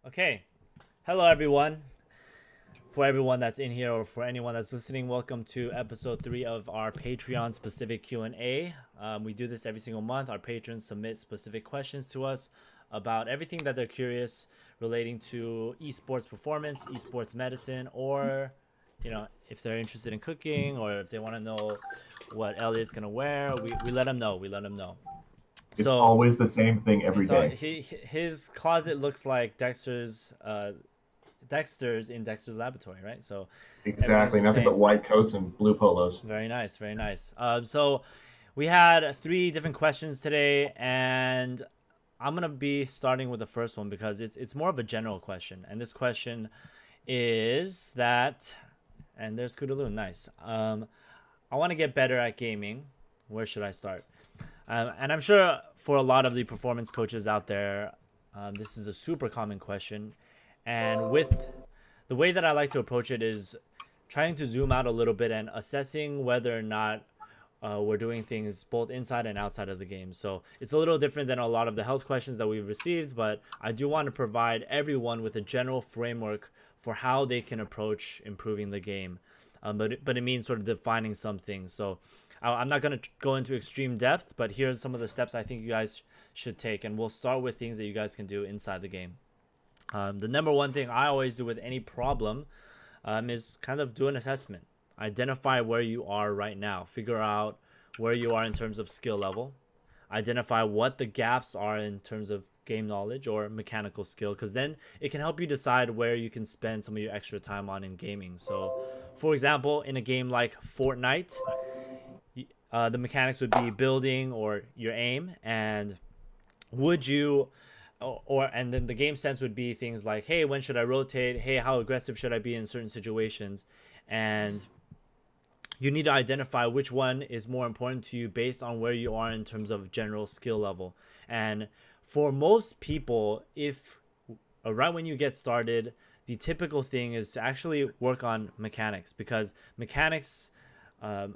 Okay. Hello, everyone. For everyone that's in here or for anyone that's listening, welcome to episode 3 of our Patreon specific Q&A. We do this every single month. Our patrons submit specific questions to us about everything that they're curious relating to esports performance, esports medicine, or if they're interested in cooking or if they want to know what Elliot's gonna wear, we let them know. We let them know. It's So always the same thing every it's all day. his closet looks like Dexter's in Dexter's laboratory, right? So everything's Exactly. the Nothing but same. white coats and blue polos. Very nice, very nice. So we had 3 different questions today, and I'm gonna be starting with the first one because it's more of a general question. And this question is that, and there's Kudaloon, nice. I want to get better at gaming. Where should I start? And I'm sure for a lot of the performance coaches out there, this is a super common question. And with the way that I like to approach it is trying to zoom out a little bit and assessing whether or not we're doing things both inside and outside of the game. So it's a little different than a lot of the health questions that we've received, but I do want to provide everyone with a general framework for how they can approach improving the game. But it means sort of defining some things. So I'm not going to go into extreme depth, but here's some of the steps I think you guys should take. And we'll start with things that you guys can do inside the game. The number one thing I always do with any problem is kind of do an assessment. Identify where you are right now. Figure out where you are in terms of skill level. Identify what the gaps are in terms of game knowledge or mechanical skill, because then it can help you decide where you can spend some of your extra time on in gaming. So, for example, in a game like Fortnite, the mechanics would be building or your aim, and would you or and then the game sense would be things like, hey, when should I rotate, hey, how aggressive should I be in certain situations, and you need to identify which one is more important to you based on where you are in terms of general skill level. And for most people, if right when you get started, the typical thing is to actually work on mechanics, because mechanics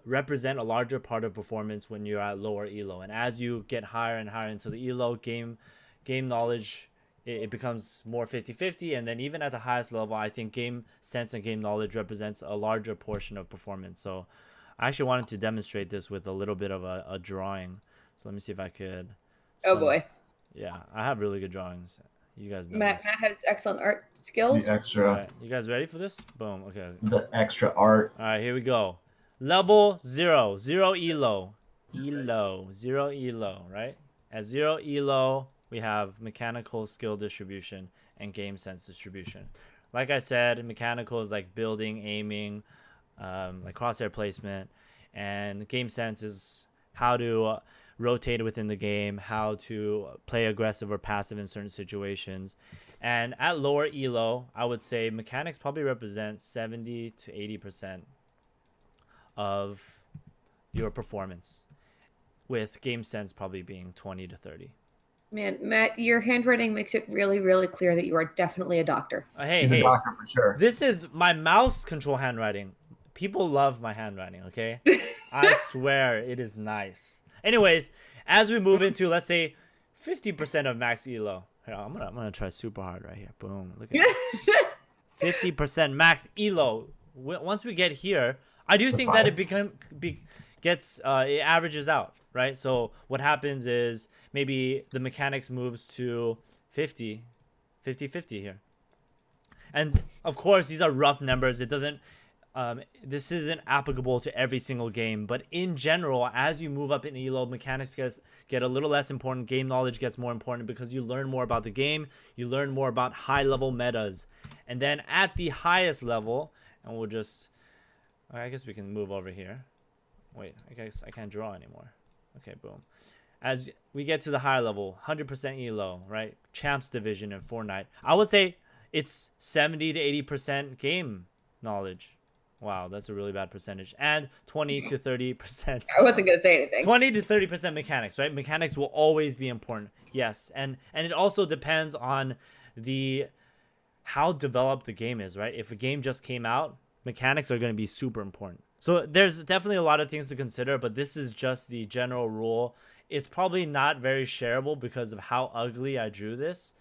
represent a larger part of performance when you're at lower elo, and as you get higher and higher into the elo game knowledge, it becomes more 50-50. And then even at the highest level, I think game sense and game knowledge represents a larger portion of performance. So I actually wanted to demonstrate this with a little bit of a drawing. So let me see if I could Oh some boy. yeah, I have really good drawings. You guys know Matt this. has excellent art The skills. All extra, right, you guys ready for this? Boom. Okay. the extra art. All right, here we go. Level 0, 0 elo, elo, 0 elo, right? At 0 elo, we have mechanical skill distribution and game sense distribution. Like I said, mechanical is like building, aiming, like crosshair placement, and game sense is how to rotate within the game, how to play aggressive or passive in certain situations. And at lower elo, I would say mechanics probably represent 70 to 80% of your performance, with game sense probably being 20 to 30. Man, Matt, your handwriting makes it really, really clear that you are definitely a doctor. Hey, He's a hey, doctor for sure. this is my mouse control handwriting. People love my handwriting, okay? I swear it is nice. Anyways, as we move into, let's say, 50% of max elo. Here, I'm gonna try super hard right here. Boom. Look at this. 50% max elo. Once we get here, I do think that it averages out, right? So what happens is maybe the mechanics moves to 50 here. And of course, these are rough numbers. It doesn't this isn't applicable to every single game, but in general, as you move up in elo, mechanics get a little less important. Game knowledge gets more important because you learn more about the game. You learn more about high level metas. And then at the highest level, and we'll just, I guess we can move over here. Wait, I guess I can't draw anymore. Okay, boom. As we get to the higher level, 100% elo, right? Champs division in Fortnite. I would say it's 70 to 80% game knowledge. Wow, that's a really bad percentage. And 20 to 30%. I wasn't going to say anything. 20 to 30% mechanics, right? Mechanics will always be important. Yes. And it also depends on the how developed the game is, right? If a game just came out, mechanics are going to be super important. So there's definitely a lot of things to consider, but this is just the general rule. It's probably not very shareable because of how ugly I drew this,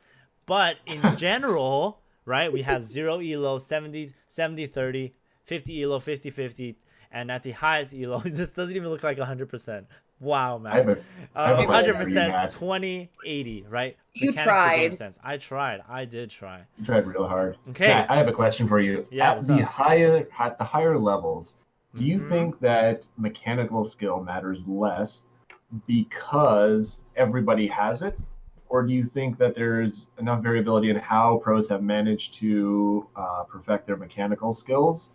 But in general, right, we have 0 elo, 70 30, 50 elo, 50 50, and at the highest elo, this doesn't even look like 100%. Wow, I have man. I have a question for you, 100%, Matt. 20 80, right? You Mechanics to game tried. sense. I tried. I did try. You tried real hard. Okay. Matt, I have a question for you. Yeah, what's up? At the higher levels, do you Mhm. think that mechanical skill matters less because everybody has it? Or do you think that there's enough variability in how pros have managed to perfect their mechanical skills,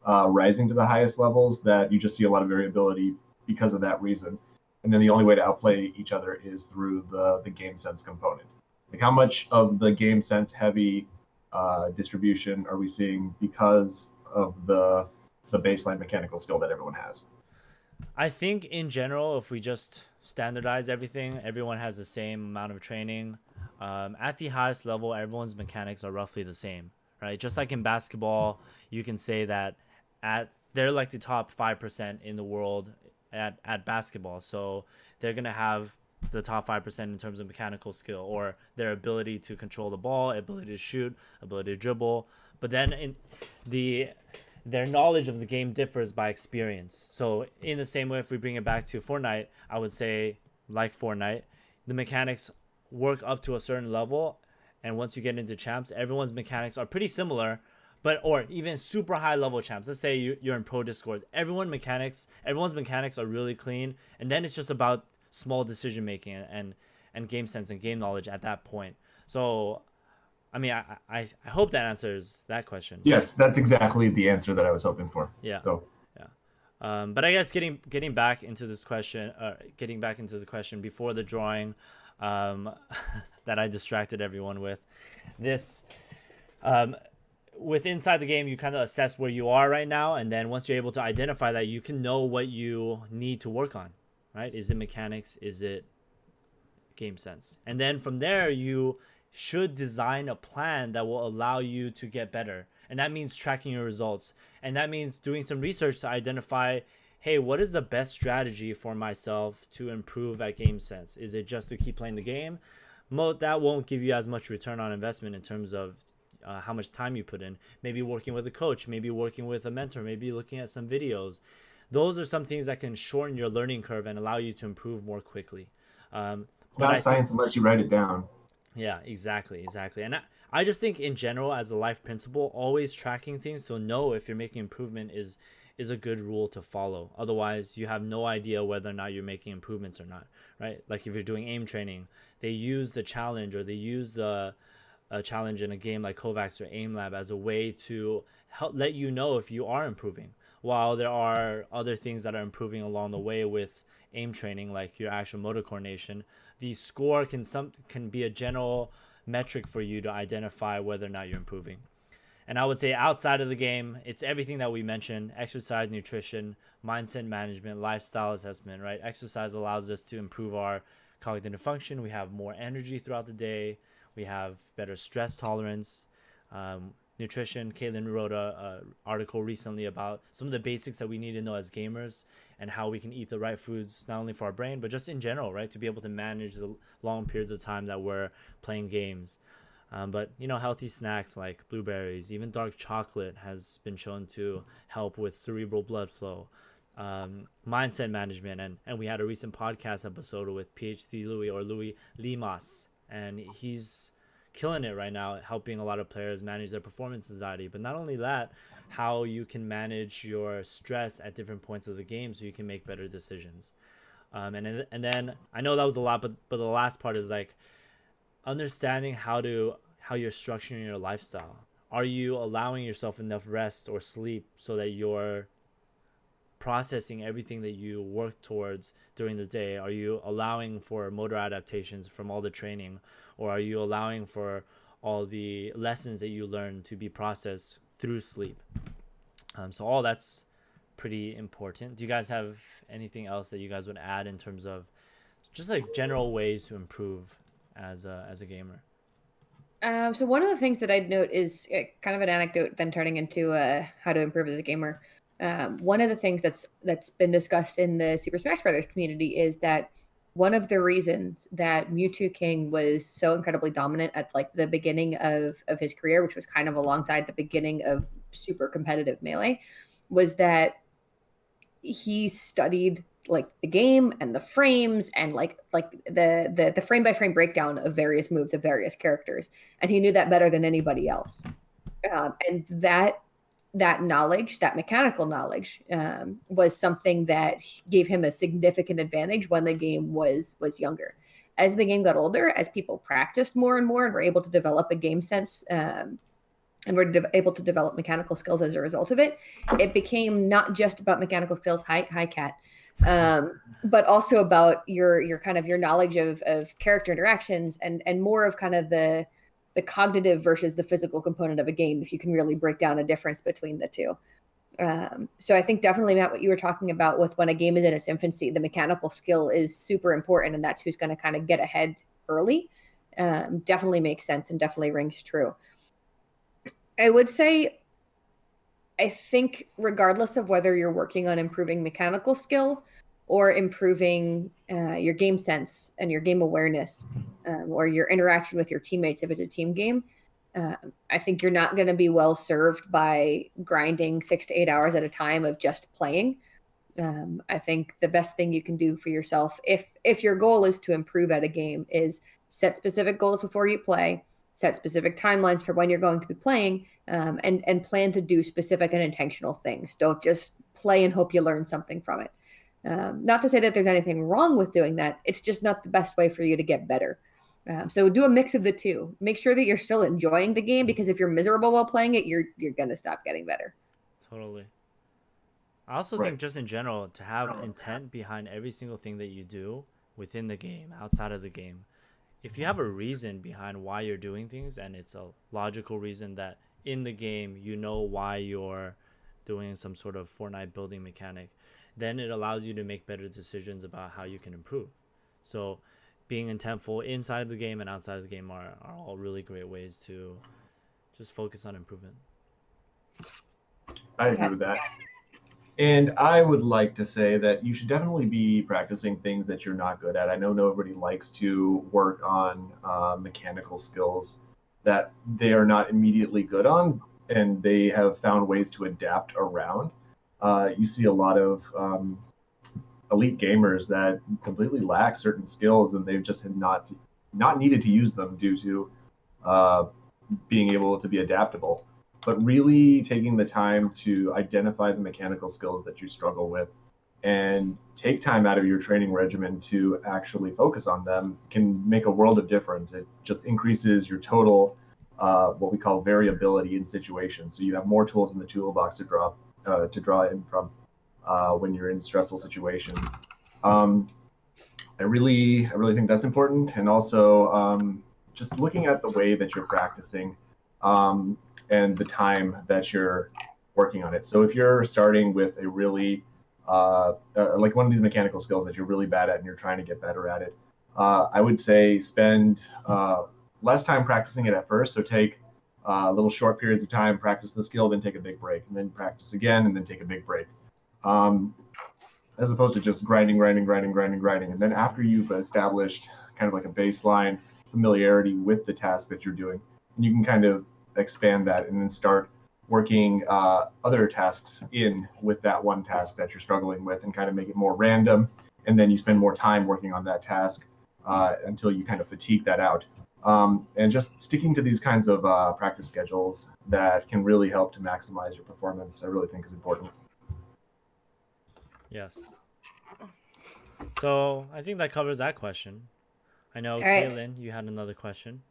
rising to the highest levels, that you just see a lot of variability because of that reason? And then the only way to outplay each other is through the game sense component. Like, how much of the game sense heavy distribution are we seeing because of the baseline mechanical skill that everyone has? I think in general, if we just standardize everything, everyone has the same amount of training. At the highest level, everyone's mechanics are roughly the same, right? Just like in basketball, you can say that they're like the top 5% in the world at basketball. So they're gonna have the top 5% in terms of mechanical skill, or their ability to control the ball, ability to shoot, ability to dribble. But then in the their knowledge of the game differs by experience. So in the same way, if we bring it back to Fortnite, I would say, like Fortnite, the mechanics work up to a certain level, and once you get into champs, everyone's mechanics are pretty similar, but or even super high level champs. Let's say you're in pro discord, everyone's mechanics are really clean, and then it's just about small decision making and game sense and game knowledge at that point. So I mean, I hope that answers that question. Yes, that's exactly the answer that I was hoping for. Yeah. So Yeah. But I guess getting back into this question, getting back into the question before the drawing, that I distracted everyone with, this, with inside the game, you kind of assess where you are right now, and then once you're able to identify that, you can know what you need to work on, right? Is it mechanics? Is it game sense? And then from there, you should design a plan that will allow you to get better. And that means tracking your results. And that means doing some research to identify, hey, what is the best strategy for myself to improve at game sense? Is it just to keep playing the game? That won't give you as much return on investment in terms of how much time you put in. Maybe working with a coach, maybe working with a mentor, maybe looking at some videos. Those are some things that can shorten your learning curve and allow you to improve more quickly. it's not science unless you write it down. Yeah, exactly. And I just think in general, as a life principle, always tracking things to know if you're making improvement is a good rule to follow. Otherwise, you have no idea whether or not you're making improvements or not, right? Like if you're doing aim training, they use the challenge, or they use the challenge in a game like Kovacs or Aim Lab as a way to help let you know if you are improving. While there are other things that are improving along the way with aim training, like your actual motor coordination, the score can be a general metric for you to identify whether or not you're improving. And I would say outside of the game, it's everything that we mentioned: exercise, nutrition, mindset management, lifestyle assessment, right? Exercise allows us to improve our cognitive function. We have more energy throughout the day. We have better stress tolerance. Nutrition, Caitlin wrote a article recently about some of the basics that we need to know as gamers, and how we can eat the right foods, not only for our brain, but just in general, right? To be able to manage the long periods of time that we're playing games. But healthy snacks like blueberries, even dark chocolate, has been shown to help with cerebral blood flow. Mindset management, and we had a recent podcast episode with PhD Louis Limas, and he's killing it right now, helping a lot of players manage their performance anxiety. But not only that, how you can manage your stress at different points of the game so you can make better decisions. And then I know that was a lot, but the last part is like understanding how you're structuring your lifestyle. Are you allowing yourself enough rest or sleep so that you're processing everything that you work towards during the day? Are you allowing for motor adaptations from all the training, or are you allowing for all the lessons that you learn to be processed through sleep? So all that's pretty important. Do you guys have anything else that you guys would add in terms of just like general ways to improve as a gamer? So one of the things that I'd note is kind of an anecdote, then turning into how to improve as a gamer. One of the things that's been discussed in the Super Smash Brothers community is that one of the reasons that Mewtwo King was so incredibly dominant at like the beginning of his career, which was kind of alongside the beginning of super competitive Melee, was that he studied like the game and the frames and like the frame by frame breakdown of various moves of various characters, and he knew that better than anybody else. And that knowledge, that mechanical knowledge, was something that gave him a significant advantage when the game was younger. As the game got older, as people practiced more and more and were able to develop a game sense, and were able to develop mechanical skills as a result of it, it became not just about mechanical skills, hi cat, but also about your kind of your knowledge of character interactions and more of kind of the cognitive versus the physical component of a game, if you can really break down a difference between the two. So I think definitely, Matt, what you were talking about with when a game is in its infancy, the mechanical skill is super important, and that's who's going to kind of get ahead early. Definitely makes sense and definitely rings true. I would say, I think regardless of whether you're working on improving mechanical skill or improving your game sense and your game awareness, or your interaction with your teammates if it's a team game, I think you're not going to be well served by grinding 6 to 8 hours at a time of just playing. I think the best thing you can do for yourself, if your goal is to improve at a game, is set specific goals before you play, set specific timelines for when you're going to be playing, and plan to do specific and intentional things. Don't just play and hope you learn something from it. Not to say that there's anything wrong with doing that. It's just not the best way for you to get better. So do a mix of the two. Make sure that you're still enjoying the game, because if you're miserable while playing it, you're going to stop getting better. Totally. I also think just in general, to have intent behind every single thing that you do within the game, outside of the game. If you have a reason behind why you're doing things, and it's a logical reason that in the game you know why you're doing some sort of Fortnite building mechanic, then it allows you to make better decisions about how you can improve. So being intentful inside the game and outside the game are all really great ways to just focus on improvement. I agree with that. And I would like to say that you should definitely be practicing things that you're not good at. I know nobody likes to work on mechanical skills that they are not immediately good on, and they have found ways to adapt around. You see a lot of elite gamers that completely lack certain skills, and they've just not needed to use them due to being able to be adaptable. But really taking the time to identify the mechanical skills that you struggle with and take time out of your training regimen to actually focus on them can make a world of difference. It just increases your total, what we call variability in situations. So you have more tools in the toolbox to draw in from when you're in stressful situations. I really think that's important. And also just looking at the way that you're practicing, and the time that you're working on it. So if you're starting with a really, like one of these mechanical skills that you're really bad at and you're trying to get better at it, I would say spend less time practicing it at first. So take little short periods of time, practice the skill, then take a big break, and then practice again, and then take a big break. As opposed to just grinding. And then after you've established kind of like a baseline familiarity with the task that you're doing, you can kind of expand that and then start working other tasks in with that one task that you're struggling with, and kind of make it more random. And then you spend more time working on that task until you kind of fatigue that out. And just sticking to these kinds of practice schedules that can really help to maximize your performance, I really think is important. Yes. So I think that covers that question. I know, right. Caitlin, you had another question.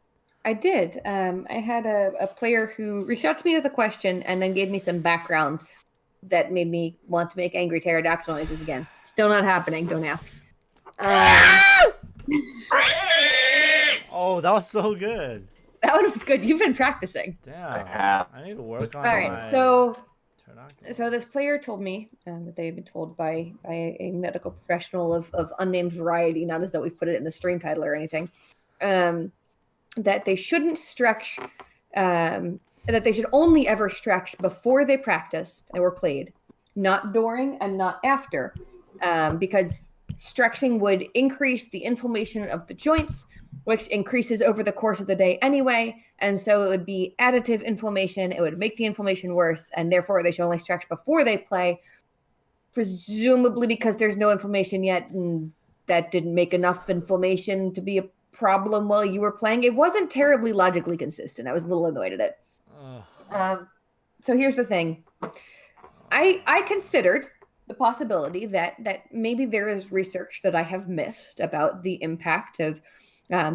I did. I had a player who reached out to me with a question and then gave me some background that made me want to make angry pterodactyl noises again. Still not happening. Don't ask. Oh, that was so good. That one was good. You've been practicing. Damn. I need to work on All right. my So this player told me that they had been told by a medical professional of unnamed variety, not as though we've put it in the stream title or anything, that they shouldn't stretch, that they should only ever stretch before they practiced or played, not during and not after, because stretching would increase the inflammation of the joints, which increases over the course of the day anyway. And so it would be additive inflammation. It would make the inflammation worse. And therefore, they should only stretch before they play, presumably because there's no inflammation yet. And that didn't make enough inflammation to be a problem while you were playing. It wasn't terribly logically consistent. I was a little annoyed at it. So here's the thing. I considered the possibility that maybe there is research that I have missed about the impact of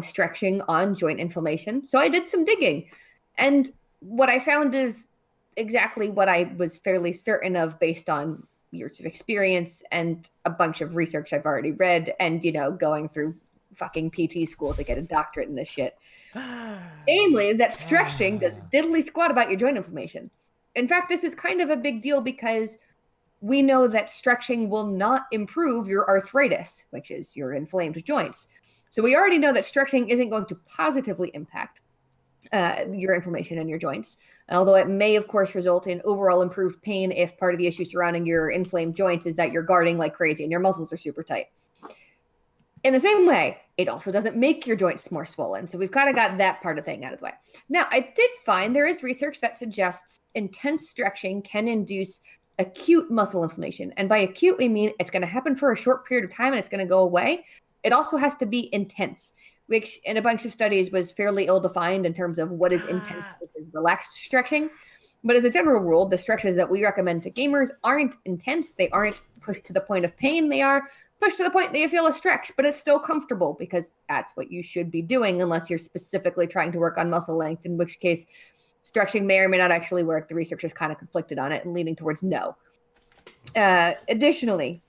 stretching on joint inflammation. So I did some digging, and what I found is exactly what I was fairly certain of based on years of experience and a bunch of research I've already read, and going through fucking PT school to get a doctorate in this shit. Namely, that stretching does diddly squat about your joint inflammation. In fact, this is kind of a big deal because we know that stretching will not improve your arthritis, which is your inflamed joints. So we already know that stretching isn't going to positively impact your inflammation in your joints, although it may, of course, result in overall improved pain if part of the issue surrounding your inflamed joints is that you're guarding like crazy and your muscles are super tight. In the same way, it also doesn't make your joints more swollen. So we've kind of got that part of the thing out of the way. Now, I did find there is research that suggests intense stretching can induce acute muscle inflammation. And by acute, we mean it's going to happen for a short period of time and it's going to go away. It also has to be intense, which in a bunch of studies was fairly ill-defined in terms of what is intense versus relaxed stretching. But as a general rule, the stretches that we recommend to gamers aren't intense. They aren't pushed to the point of pain. They are pushed to the point that you feel a stretch, but it's still comfortable because that's what you should be doing unless you're specifically trying to work on muscle length, in which case stretching may or may not actually work. The research is kind of conflicted on it and leaning towards no. Additionally,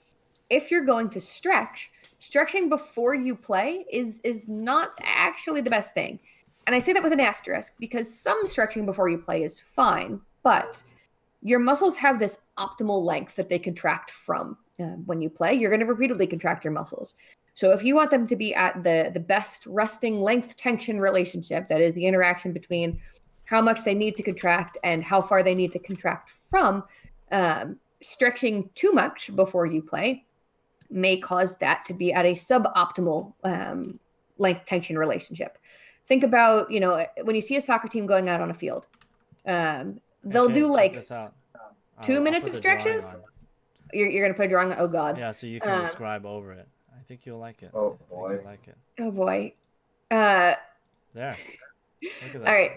if you're going to stretch, stretching before you play is not actually the best thing. And I say that with an asterisk because some stretching before you play is fine, but your muscles have this optimal length that they contract from. When you play, you're going to repeatedly contract your muscles. So if you want them to be at the best resting length tension relationship, that is the interaction between how much they need to contract and how far they need to contract from, stretching too much before you play may cause that to be at a suboptimal length tension relationship. Think about, when you see a soccer team going out on a field, they'll do like 2 minutes of stretches. You're going to put a drawing on? Oh, God. Yeah, so you can describe over it. I think you'll like it. Oh, boy. You'll like it. Oh, boy. There. Look at that. All right.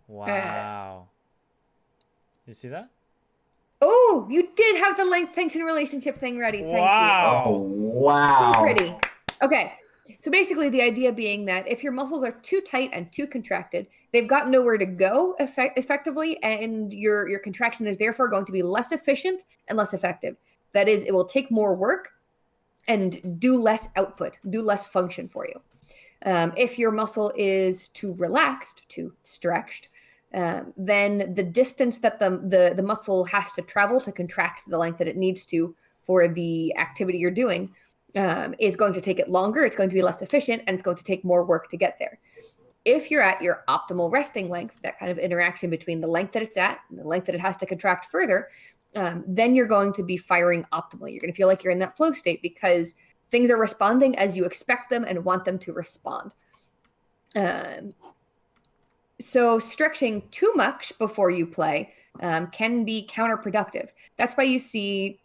Wow. You see that? Oh, you did have the length tension relationship thing ready. Thank you. Oh, wow. So pretty. Okay. So basically the idea being that if your muscles are too tight and too contracted, they've got nowhere to go effectively, and your contraction is therefore going to be less efficient and less effective. That is, it will take more work and do less output, do less function for you. If your muscle is too relaxed, too stretched, then the distance that the muscle has to travel to contract the length that it needs to for the activity you're doing is going to take it longer, it's going to be less efficient, and it's going to take more work to get there. If you're at your optimal resting length, that kind of interaction between the length that it's at and the length that it has to contract further, then you're going to be firing optimally. You're going to feel like you're in that flow state because things are responding as you expect them and want them to respond. So stretching too much before you play can be counterproductive. That's why you see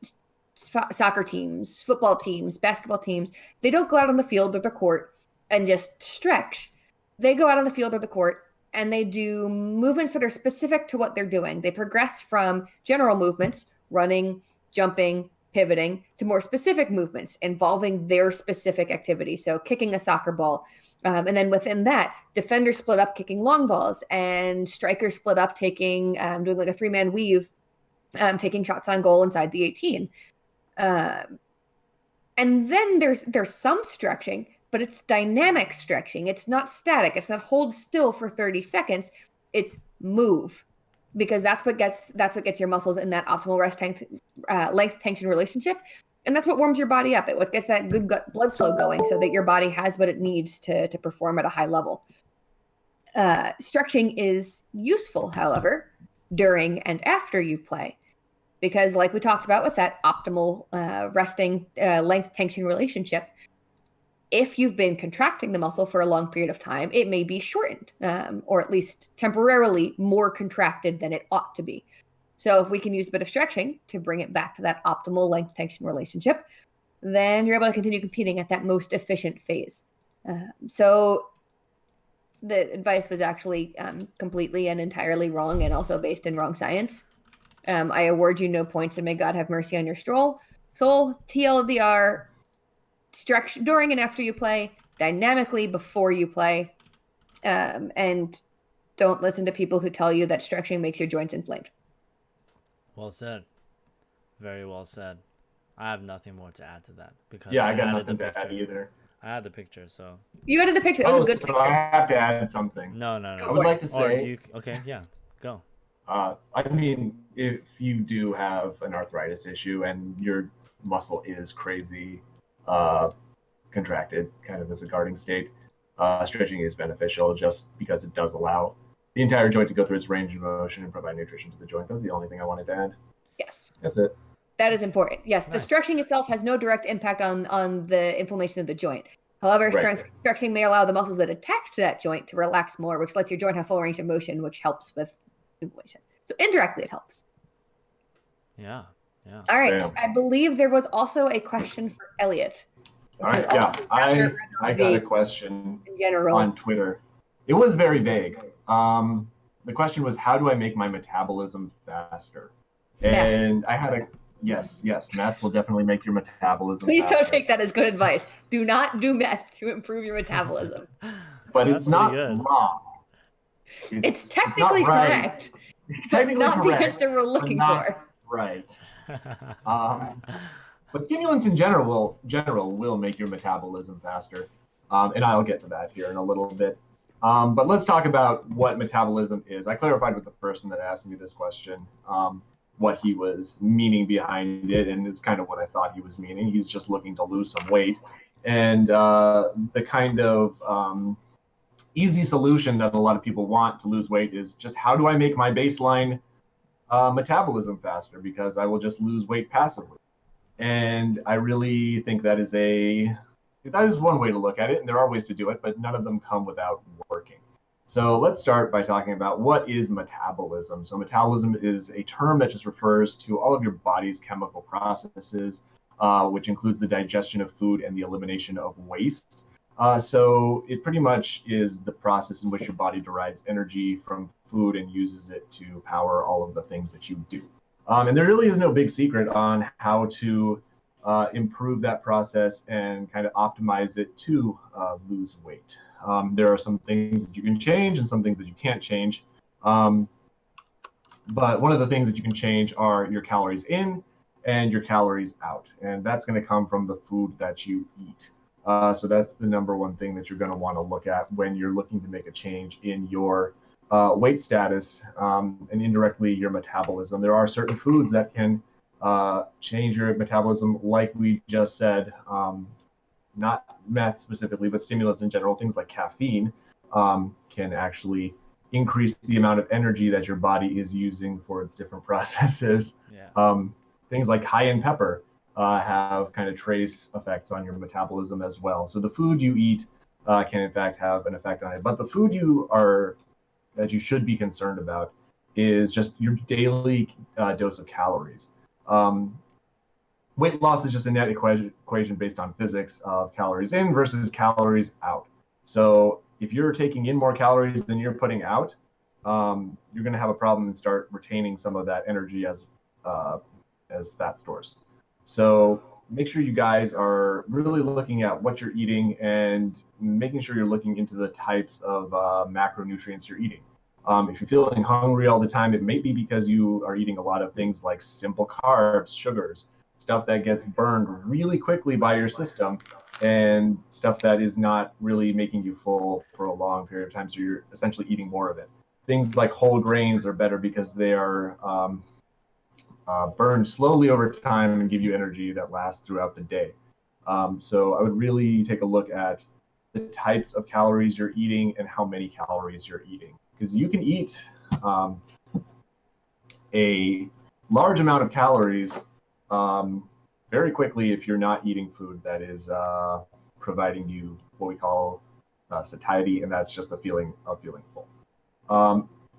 soccer teams, football teams, basketball teams, they don't go out on the field or the court and just stretch. They go out on the field or the court and they do movements that are specific to what they're doing. They progress from general movements, running, jumping, pivoting, to more specific movements involving their specific activity. So kicking a soccer ball. And then within that, defenders split up kicking long balls and strikers split up taking, doing like a 3-man weave, taking shots on goal inside the 18. And then there's some stretching, but it's dynamic stretching. It's not static. It's not hold still for 30 seconds. It's move, because that's what gets your muscles in that optimal rest length tension relationship. And that's what warms your body up. It what gets that good gut blood flow going so that your body has what it needs to perform at a high level. Stretching is useful, however, during and after you play. Because like we talked about with that optimal resting length tension relationship, if you've been contracting the muscle for a long period of time, it may be shortened, or at least temporarily more contracted than it ought to be. So if we can use a bit of stretching to bring it back to that optimal length tension relationship, then you're able to continue competing at that most efficient phase. So the advice was actually completely and entirely wrong, and also based in wrong science. I award you no points, and may God have mercy on your soul. TLDR, stretch during and after you play, dynamically before you play, and don't listen to people who tell you that stretching makes your joints inflamed. Well said. Very well said. I have nothing more to add to that because Yeah, I I got added the nothing to picture. add either. I had the picture, so You added the picture. It was a good So picture. I have to add something. no. I would like to Or do say, you? Okay, yeah, go. I mean, if you do have an arthritis issue and your muscle is crazy contracted, kind of as a guarding state, stretching is beneficial just because it does allow the entire joint to go through its range of motion and provide nutrition to the joint. That's the only thing I wanted to add. Yes. That's it. That is important. Yes, the Nice. stretching itself has no direct impact on the inflammation of the joint. However, Right. stretching may allow the muscles that attach to that joint to relax more, which lets your joint have full range of motion, which helps with inflammation. So indirectly, it helps. Yeah. All right. Damn. I believe there was also a question for Elliot. All right. Yeah, I got a question in general on Twitter. It was very vague. The question was, how do I make my metabolism faster? And I had a yes, meth will definitely make your metabolism Please faster. don't take that as good advice. Do not do meth to improve your metabolism. But That's it's not pretty good. wrong. It's technically not right. correct, It's but technically not correct, the answer we're looking but not for. right. But stimulants in general will make your metabolism faster, and I'll get to that here in a little bit. But let's talk about what metabolism is. I clarified with the person that asked me this question what he was meaning behind it, and it's kind of what I thought he was meaning. He's just looking to lose some weight, and the kind of easy solution that a lot of people want to lose weight is just how do I make my baseline metabolism faster, because I will just lose weight passively. And I really think that is one way to look at it, and there are ways to do it, but none of them come without working. So let's start by talking about what is metabolism. So metabolism is a term that just refers to all of your body's chemical processes, which includes the digestion of food and the elimination of waste. So it pretty much is the process in which your body derives energy from food and uses it to power all of the things that you do. And there really is no big secret on how to improve that process and kind of optimize it to lose weight. There are some things that you can change and some things that you can't change. But one of the things that you can change are your calories in and your calories out. And that's going to come from the food that you eat. So that's the number one thing that you're going to want to look at when you're looking to make a change in your weight status and indirectly your metabolism. There are certain foods that can change your metabolism, like we just said, not meth specifically, but stimulants in general. Things like caffeine can actually increase the amount of energy that your body is using for its different processes. Yeah. Things like cayenne pepper have kind of trace effects on your metabolism as well. So the food you eat can in fact have an effect on it. But the food that you should be concerned about is just your daily dose of calories. Weight loss is just a net equation based on physics of calories in versus calories out. So if you're taking in more calories than you're putting out, you're going to have a problem and start retaining some of that energy as fat stores. So make sure you guys are really looking at what you're eating and making sure you're looking into the types of macronutrients you're eating. If you're feeling hungry all the time, it may be because you are eating a lot of things like simple carbs, sugars, stuff that gets burned really quickly by your system, and stuff that is not really making you full for a long period of time. So you're essentially eating more of it. Things like whole grains are better because they are burned slowly over time and give you energy that lasts throughout the day. So I would really take a look at the types of calories you're eating and how many calories you're eating. Because you can eat a large amount of calories very quickly if you're not eating food that is providing you what we call satiety, and that's just a feeling of feeling full.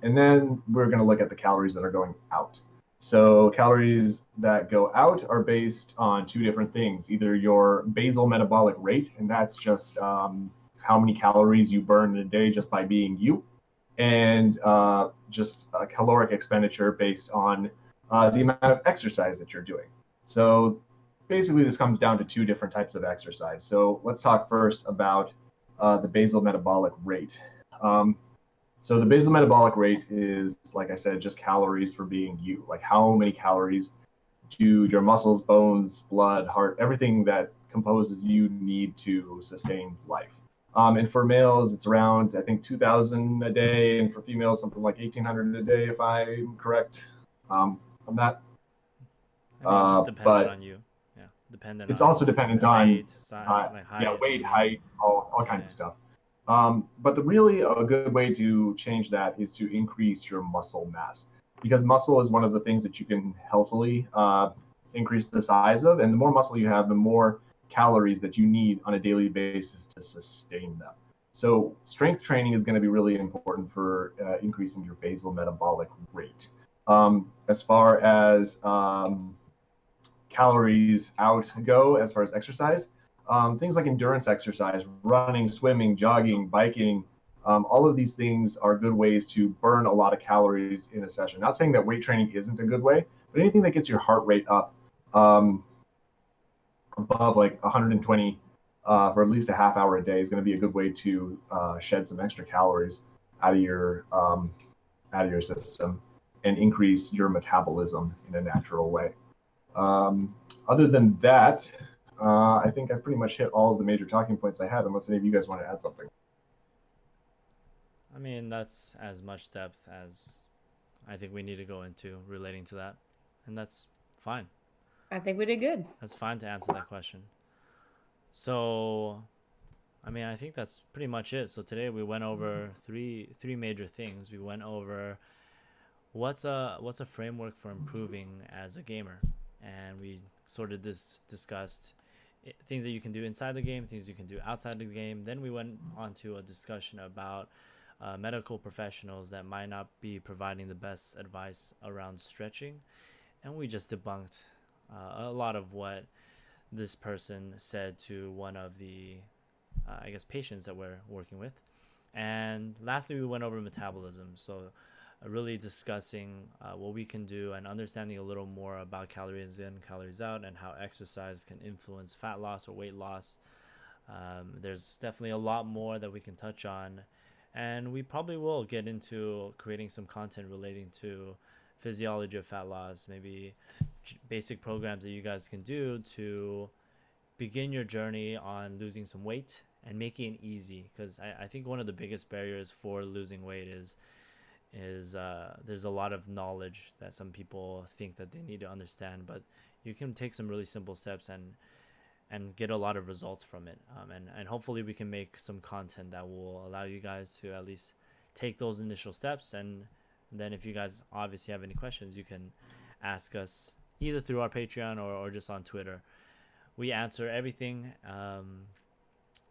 And then we're going to look at the calories that are going out. So calories that go out are based on two different things, either your basal metabolic rate, and that's just how many calories you burn in a day just by being you, and just a caloric expenditure based on the amount of exercise that you're doing. So basically this comes down to two different types of exercise. So let's talk first about the basal metabolic rate. So the basal metabolic rate is, like I said, just calories for being you. Like how many calories do your muscles, bones, blood, heart, everything that composes you need to sustain life. And for males, it's around, I think, 2,000 a day, and for females, something like 1,800 a day, if I'm correct on that. I mean, just dependent on you. Yeah, dependent. It's on also dependent weight, on size, like height. yeah, weight, height, all kinds of stuff. But really a good way to change that is to increase your muscle mass, because muscle is one of the things that you can healthily increase the size of, and the more muscle you have, the more calories that you need on a daily basis to sustain them. So strength training is going to be really important for increasing your basal metabolic rate. As far as calories out go, as far as exercise, things like endurance exercise, running, swimming, jogging, biking, all of these things are good ways to burn a lot of calories in a session. Not saying that weight training isn't a good way, but anything that gets your heart rate up above like 120 for at least a half hour a day is going to be a good way to shed some extra calories out of your system and increase your metabolism in a natural way. Other than that, I think I've pretty much hit all of the major talking points I had, unless any of you guys want to add something. I mean, that's as much depth as I think we need to go into relating to that, and that's fine. I think we did good. That's fine to answer that question. So, I mean, I think that's pretty much it. So today we went over three major things. We went over what's a framework for improving as a gamer, and we sort of discussed things that you can do inside the game, things you can do outside the game. Then we went on to a discussion about medical professionals that might not be providing the best advice around stretching, and we just debunked a lot of what this person said to one of the I guess patients that we're working with. And lastly, we went over metabolism, so really discussing what we can do and understanding a little more about calories in, calories out, and how exercise can influence fat loss or weight loss. There's definitely a lot more that we can touch on, and we probably will get into creating some content relating to physiology of fat loss, maybe basic programs that you guys can do to begin your journey on losing some weight and making it easy, because I think one of the biggest barriers for losing weight is there's a lot of knowledge that some people think that they need to understand, but you can take some really simple steps and get a lot of results from it, and hopefully we can make some content that will allow you guys to at least take those initial steps. And then if you guys obviously have any questions, you can ask us either through our Patreon or just on Twitter. We answer everything.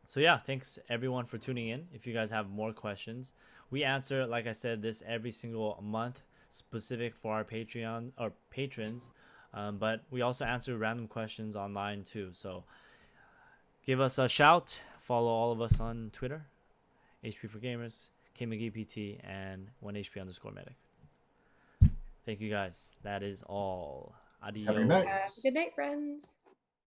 So yeah, thanks everyone for tuning in. If you guys have more questions, we answer, like I said, this every single month, specific for our Patreon or patrons. But we also answer random questions online too. So give us a shout. Follow all of us on Twitter, HP for Gamers, KMcGeePT, and 1HP_medic. Thank you guys. That is all. Adios. Have a good night. Good night, friends.